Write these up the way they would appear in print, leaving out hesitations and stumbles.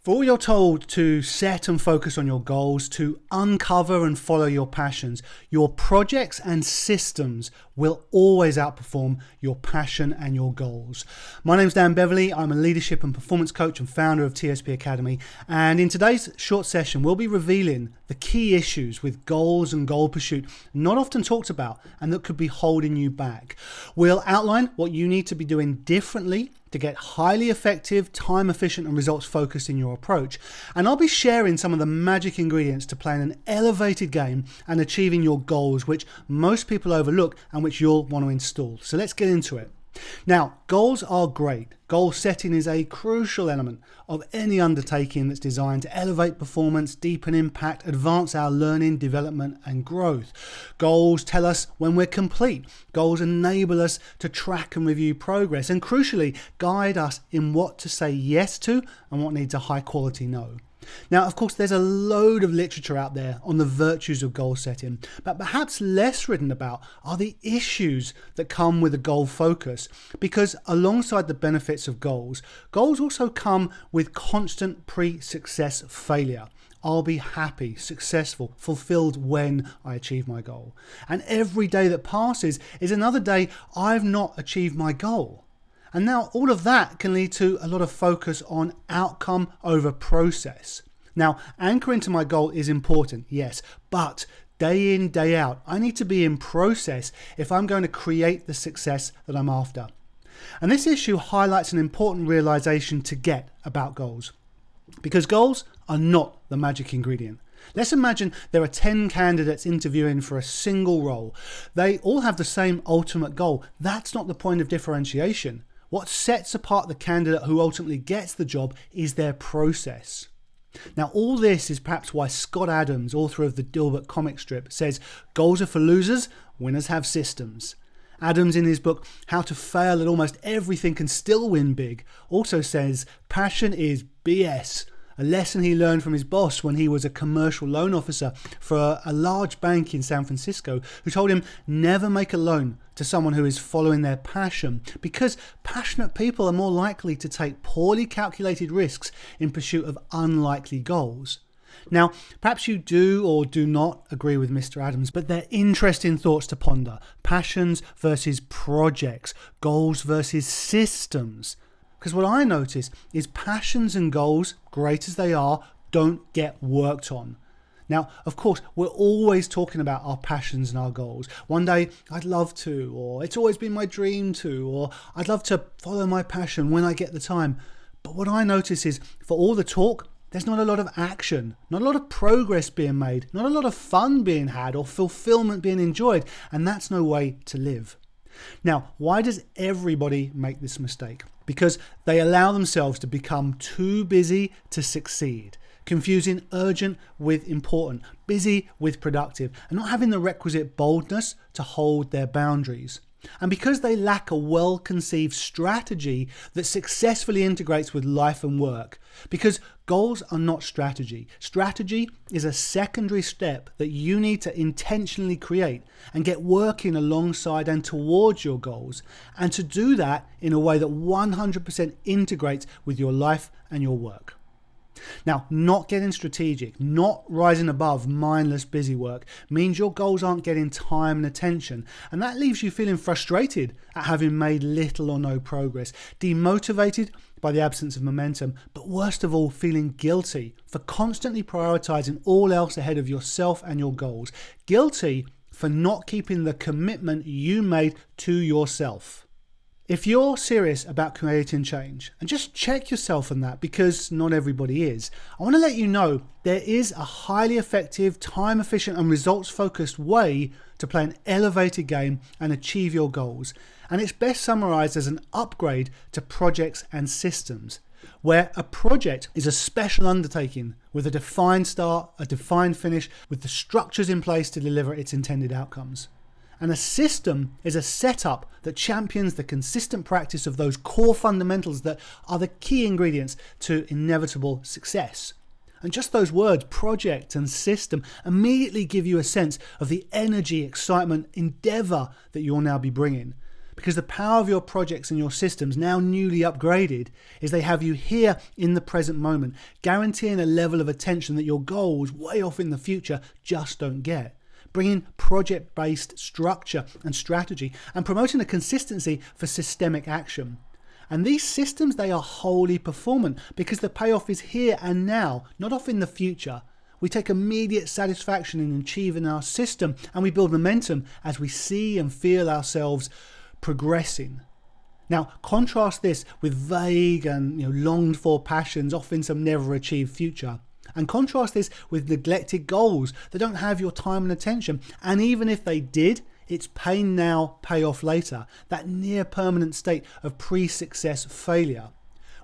For all you're told to set and focus on your goals, to uncover and follow your passions, your projects and systems will always outperform your passion and your goals. My name's Dan Beverley. I'm a leadership and performance coach and founder of TSP Academy. And in today's short session, we'll be revealing the key issues with goals and goal pursuit not often talked about and that could be holding you back. We'll outline what you need to be doing differently to get highly effective, time efficient and results focused in your approach. And I'll be sharing some of the magic ingredients to playing an elevated game and achieving your goals, which most people overlook and which you'll want to install. So let's get into it. Now, goals are great. Goal setting is a crucial element of any undertaking that's designed to elevate performance, deepen impact, advance our learning, development and growth. Goals tell us when we're complete. Goals enable us to track and review progress and crucially guide us in what to say yes to and what needs a high quality no. Now, of course, there's a load of literature out there on the virtues of goal setting, but perhaps less written about are the issues that come with a goal focus, because alongside the benefits of goals, goals also come with constant pre-success failure. I'll be happy, successful, fulfilled when I achieve my goal. And every day that passes is another day I've not achieved my goal. And now all of that can lead to a lot of focus on outcome over process. Now, anchoring to my goal is important, yes, but day in, day out, I need to be in process if I'm going to create the success that I'm after. And this issue highlights an important realization to get about goals, because goals are not the magic ingredient. Let's imagine there are 10 candidates interviewing for a single role. They all have the same ultimate goal. That's not the point of differentiation. What sets apart the candidate who ultimately gets the job is their process. Now, all this is perhaps why Scott Adams, author of the Dilbert comic strip, says goals are for losers, winners have systems. Adams, in his book How to Fail at Almost Everything and Still Win Big, also says passion is BS. A lesson he learned from his boss when he was a commercial loan officer for a large bank in San Francisco, who told him never make a loan to someone who is following their passion, because passionate people are more likely to take poorly calculated risks in pursuit of unlikely goals. Now, perhaps you do or do not agree with Mr. Adams, but they're interesting thoughts to ponder. Passions versus projects, goals versus systems. Because what I notice is passions and goals, great as they are, don't get worked on. Now, of course, we're always talking about our passions and our goals. One day, I'd love to, or it's always been my dream to, or I'd love to follow my passion when I get the time. But what I notice is for all the talk, there's not a lot of action, not a lot of progress being made, not a lot of fun being had or fulfillment being enjoyed, and that's no way to live. Now, why does everybody make this mistake? Because they allow themselves to become too busy to succeed, confusing urgent with important, busy with productive, and not having the requisite boldness to hold their boundaries. And because they lack a well-conceived strategy that successfully integrates with life and work. Because goals are not strategy. Strategy is a secondary step that you need to intentionally create and get working alongside and towards your goals. And to do that in a way that 100% integrates with your life and your work. Now, not getting strategic, not rising above mindless busy work means your goals aren't getting time and attention, and that leaves you feeling frustrated at having made little or no progress, demotivated by the absence of momentum, but worst of all, feeling guilty for constantly prioritizing all else ahead of yourself and your goals, guilty for not keeping the commitment you made to yourself. If you're serious about creating change, and just check yourself on that because not everybody is, I want to let you know there is a highly effective, time efficient and results focused way to play an elevated game and achieve your goals. And it's best summarized as an upgrade to projects and systems, where a project is a special undertaking with a defined start, a defined finish, with the structures in place to deliver its intended outcomes. And a system is a setup that champions the consistent practice of those core fundamentals that are the key ingredients to inevitable success. And just those words, project and system, immediately give you a sense of the energy, excitement, endeavor that you'll now be bringing. Because the power of your projects and your systems, now newly upgraded, is they have you here in the present moment, guaranteeing a level of attention that your goals way off in the future just don't get. Bringing project-based structure and strategy and promoting a consistency for systemic action. And these systems, they are wholly performant because the payoff is here and now, not off in the future. We take immediate satisfaction in achieving our system, and we build momentum as we see and feel ourselves progressing. Now, contrast this with vague and longed for passions, often some never achieved future. And contrast this with neglected goals that don't have your time and attention. And even if they did, it's pain now, payoff later. That near permanent state of pre-success failure.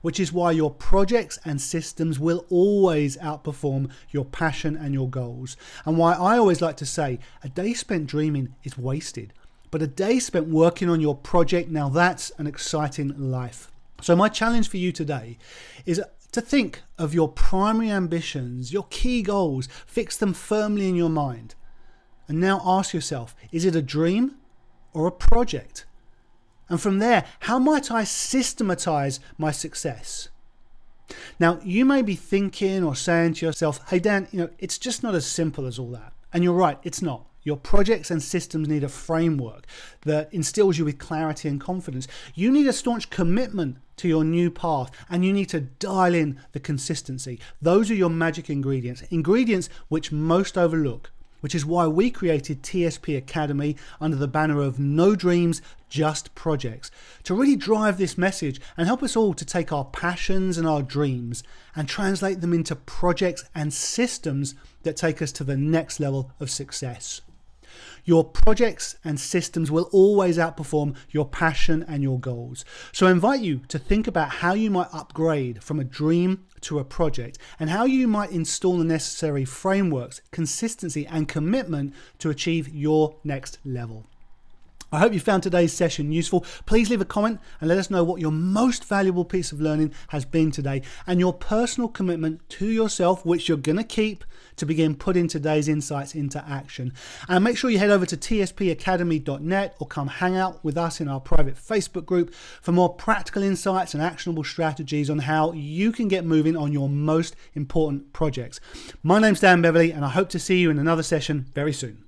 Which is why your projects and systems will always outperform your passion and your goals. And why I always like to say, a day spent dreaming is wasted. But a day spent working on your project, now that's an exciting life. So my challenge for you today is to think of your primary ambitions, your key goals, fix them firmly in your mind. And now ask yourself, is it a dream or a project? And from there, how might I systematize my success? Now, you may be thinking or saying to yourself, hey Dan, it's just not as simple as all that. And you're right, it's not. Your projects and systems need a framework that instills you with clarity and confidence. You need a staunch commitment to your new path, and you need to dial in the consistency. Those are your magic ingredients which most overlook, which is why we created TSP Academy under the banner of No Dreams, Just Projects, to really drive this message and help us all to take our passions and our dreams and translate them into projects and systems that take us to the next level of success. Your projects and systems will always outperform your passion and your goals. So I invite you to think about how you might upgrade from a dream to a project and how you might install the necessary frameworks, consistency, and commitment to achieve your next level. I hope you found today's session useful. Please leave a comment and let us know what your most valuable piece of learning has been today and your personal commitment to yourself, which you're going to keep to begin putting today's insights into action. And make sure you head over to tspacademy.net or come hang out with us in our private Facebook group for more practical insights and actionable strategies on how you can get moving on your most important projects. My name's Dan Beverly, and I hope to see you in another session very soon.